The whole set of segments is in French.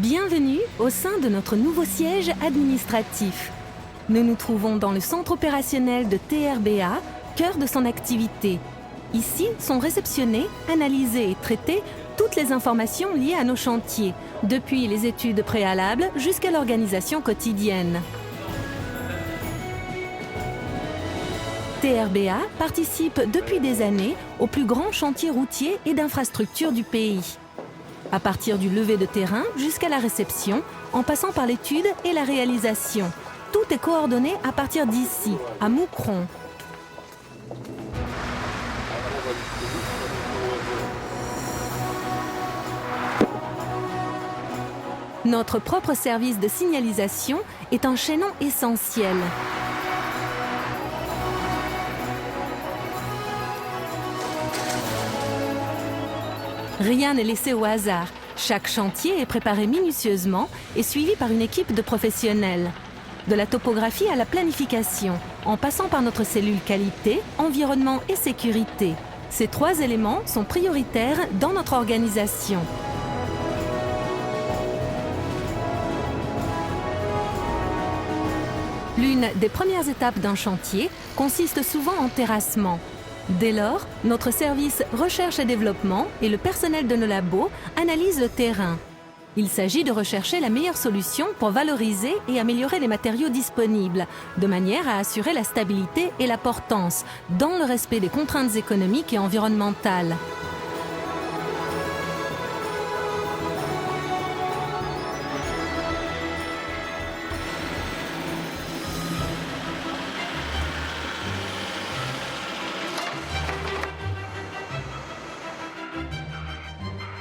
Bienvenue au sein de notre nouveau siège administratif. Nous nous trouvons dans le centre opérationnel de TRBA, cœur de son activité. Ici sont réceptionnées, analysées et traitées toutes les informations liées à nos chantiers, depuis les études préalables jusqu'à l'organisation quotidienne. TRBA participe depuis des années aux plus grands chantiers routiers et d'infrastructures du pays. À partir du levé de terrain jusqu'à la réception, en passant par l'étude et la réalisation. Tout est coordonné à partir d'ici, à Moucron. Notre propre service de signalisation est un chaînon essentiel. Rien n'est laissé au hasard. Chaque chantier est préparé minutieusement et suivi par une équipe de professionnels. De la topographie à la planification, en passant par notre cellule qualité, environnement et sécurité. Ces trois éléments sont prioritaires dans notre organisation. L'une des premières étapes d'un chantier consiste souvent en terrassement. Dès lors, notre service recherche et développement et le personnel de nos labos analysent le terrain. Il s'agit de rechercher la meilleure solution pour valoriser et améliorer les matériaux disponibles, de manière à assurer la stabilité et la portance, dans le respect des contraintes économiques et environnementales.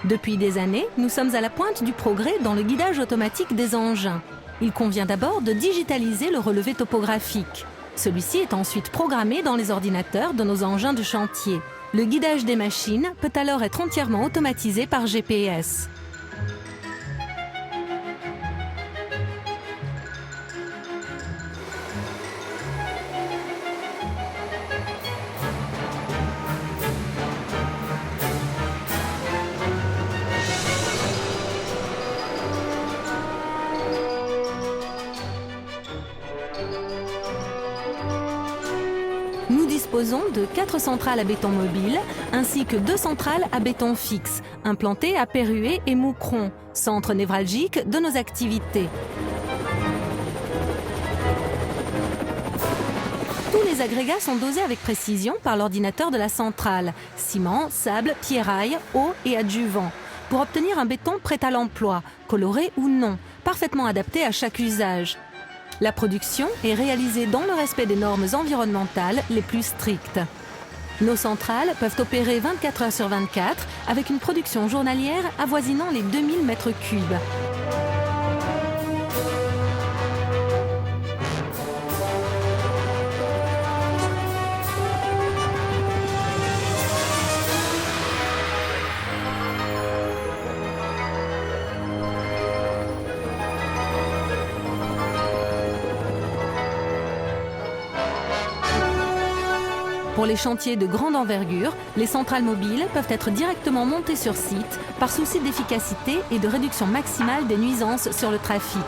Depuis des années, nous sommes à la pointe du progrès dans le guidage automatique des engins. Il convient d'abord de digitaliser le relevé topographique. Celui-ci est ensuite programmé dans les ordinateurs de nos engins de chantier. Le guidage des machines peut alors être entièrement automatisé par GPS. Nous disposons de 4 centrales à béton mobile, ainsi que 2 centrales à béton fixe, implantées à Perruet et Moucron, centre névralgique de nos activités. Tous les agrégats sont dosés avec précision par l'ordinateur de la centrale, ciment, sable, pierraille, eau et adjuvant, pour obtenir un béton prêt à l'emploi, coloré ou non, parfaitement adapté à chaque usage. La production est réalisée dans le respect des normes environnementales les plus strictes. Nos centrales peuvent opérer 24 heures sur 24 avec une production journalière avoisinant les 2000 mètres cubes. Pour les chantiers de grande envergure, les centrales mobiles peuvent être directement montées sur site par souci d'efficacité et de réduction maximale des nuisances sur le trafic.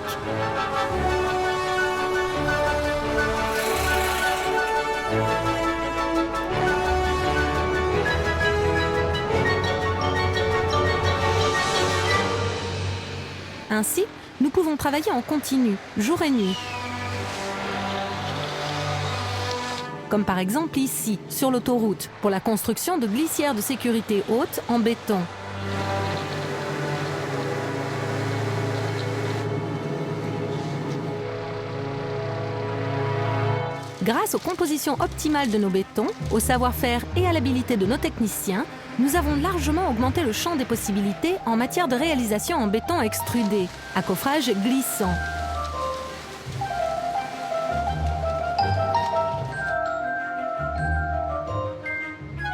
Ainsi, nous pouvons travailler en continu, jour et nuit. Comme par exemple ici, sur l'autoroute, pour la construction de glissières de sécurité haute en béton. Grâce aux compositions optimales de nos bétons, au savoir-faire et à l'habilité de nos techniciens, nous avons largement augmenté le champ des possibilités en matière de réalisation en béton extrudé, à coffrage glissant.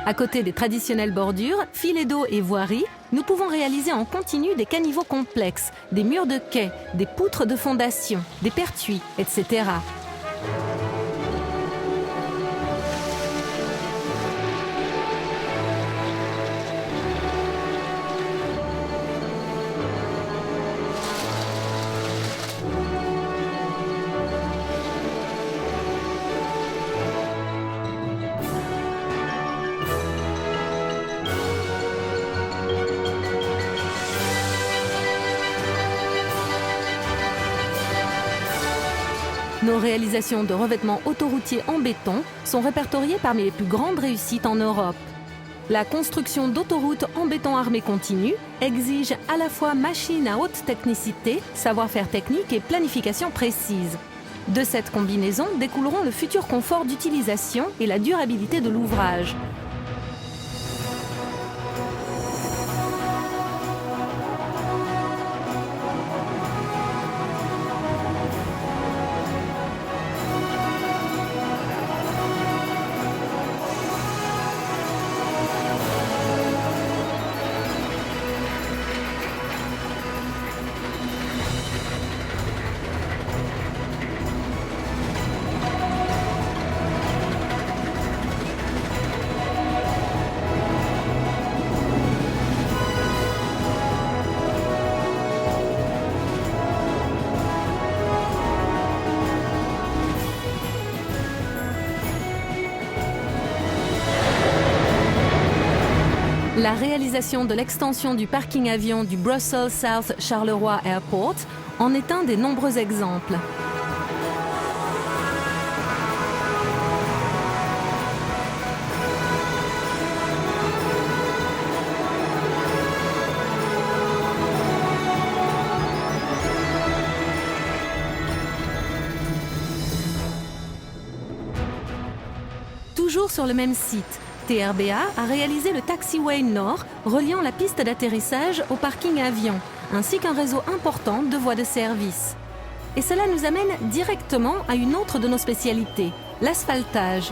À côté des traditionnelles bordures, filets d'eau et voiries, nous pouvons réaliser en continu des caniveaux complexes, des murs de quai, des poutres de fondation, des pertuis, etc. Nos réalisations de revêtements autoroutiers en béton sont répertoriées parmi les plus grandes réussites en Europe. La construction d'autoroutes en béton armé continu exige à la fois machines à haute technicité, savoir-faire technique et planification précise. De cette combinaison découleront le futur confort d'utilisation et la durabilité de l'ouvrage. La réalisation de l'extension du parking avion du Brussels South Charleroi Airport en est un des nombreux exemples. Toujours sur le même site, TRBA a réalisé le taxiway nord reliant la piste d'atterrissage au parking avion, ainsi qu'un réseau important de voies de service. Et cela nous amène directement à une autre de nos spécialités, l'asphaltage.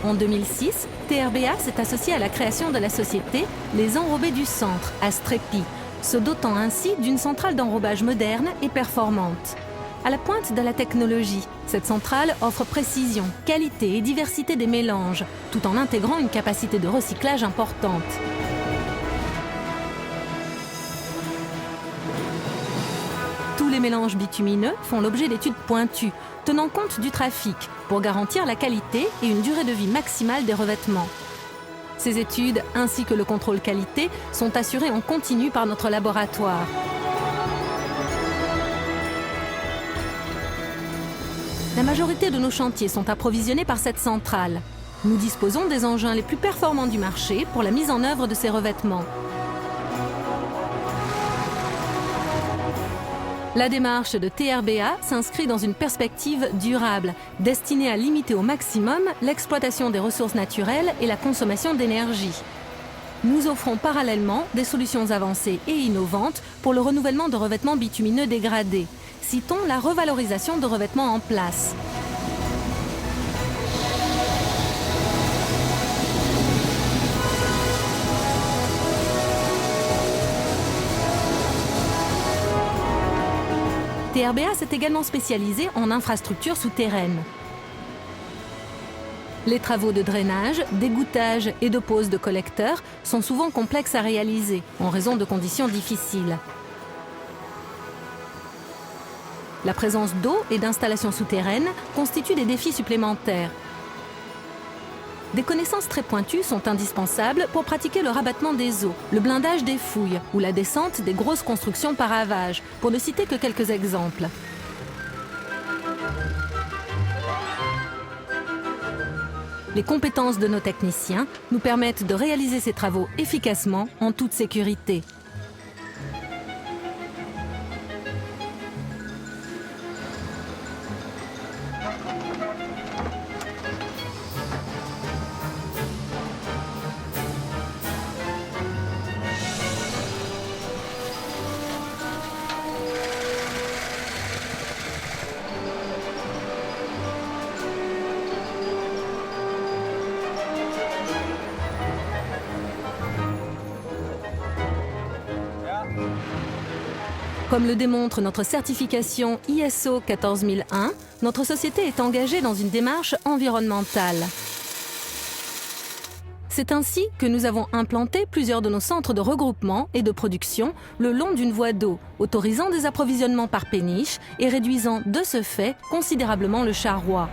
En 2006, TRBA s'est associé à la création de la société Les Enrobés du Centre, à Strépy, se dotant ainsi d'une centrale d'enrobage moderne et performante. À la pointe de la technologie, cette centrale offre précision, qualité et diversité des mélanges, tout en intégrant une capacité de recyclage importante. Tous les mélanges bitumineux font l'objet d'études pointues, tenant compte du trafic, pour garantir la qualité et une durée de vie maximale des revêtements. Ces études, ainsi que le contrôle qualité, sont assurées en continu par notre laboratoire. La majorité de nos chantiers sont approvisionnés par cette centrale. Nous disposons des engins les plus performants du marché pour la mise en œuvre de ces revêtements. La démarche de TRBA s'inscrit dans une perspective durable, destinée à limiter au maximum l'exploitation des ressources naturelles et la consommation d'énergie. Nous offrons parallèlement des solutions avancées et innovantes pour le renouvellement de revêtements bitumineux dégradés. Citons la revalorisation de revêtements en place. TRBA s'est également spécialisé en infrastructures souterraines. Les travaux de drainage, d'égouttage et de pose de collecteurs sont souvent complexes à réaliser, en raison de conditions difficiles. La présence d'eau et d'installations souterraines constitue des défis supplémentaires. Des connaissances très pointues sont indispensables pour pratiquer le rabattement des eaux, le blindage des fouilles ou la descente des grosses constructions par ravage, pour ne citer que quelques exemples. Les compétences de nos techniciens nous permettent de réaliser ces travaux efficacement en toute sécurité. Comme le démontre notre certification ISO 14001, notre société est engagée dans une démarche environnementale. C'est ainsi que nous avons implanté plusieurs de nos centres de regroupement et de production le long d'une voie d'eau, autorisant des approvisionnements par péniche et réduisant de ce fait considérablement le charroi.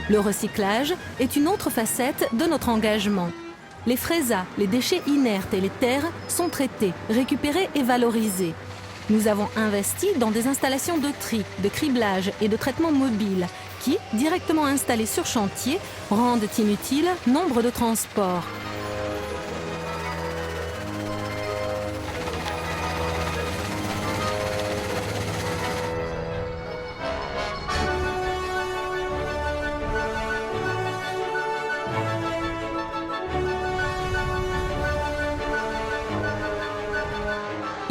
Le recyclage est une autre facette de notre engagement. Les fraisas, les déchets inertes et les terres sont traités, récupérés et valorisés. Nous avons investi dans des installations de tri, de criblage et de traitement mobile qui, directement installées sur chantier, rendent inutiles nombre de transports.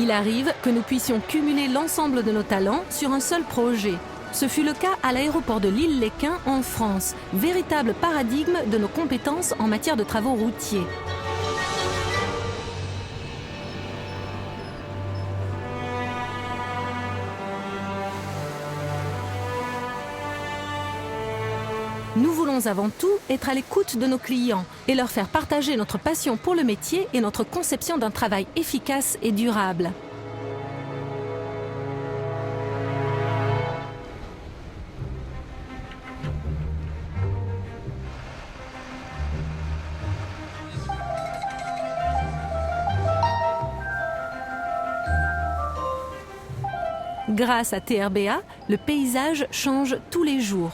Il arrive que nous puissions cumuler l'ensemble de nos talents sur un seul projet. Ce fut le cas à l'aéroport de Lille-Léquin en France, véritable paradigme de nos compétences en matière de travaux routiers. Nous voulons avant tout être à l'écoute de nos clients et leur faire partager notre passion pour le métier et notre conception d'un travail efficace et durable. Grâce à TRBA, le paysage change tous les jours.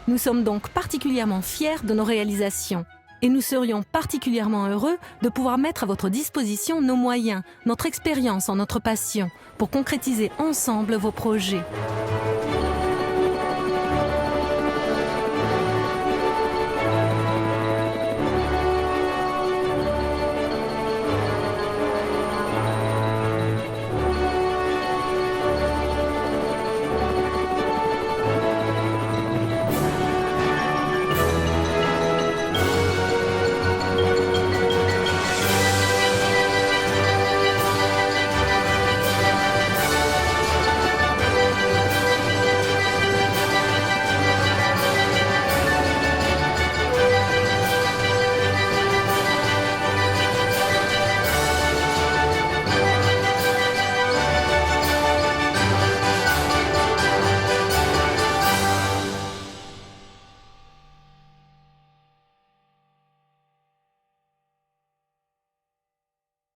Nous sommes donc particulièrement fiers de nos réalisations. Et nous serions particulièrement heureux de pouvoir mettre à votre disposition nos moyens, notre expérience en notre passion, pour concrétiser ensemble vos projets.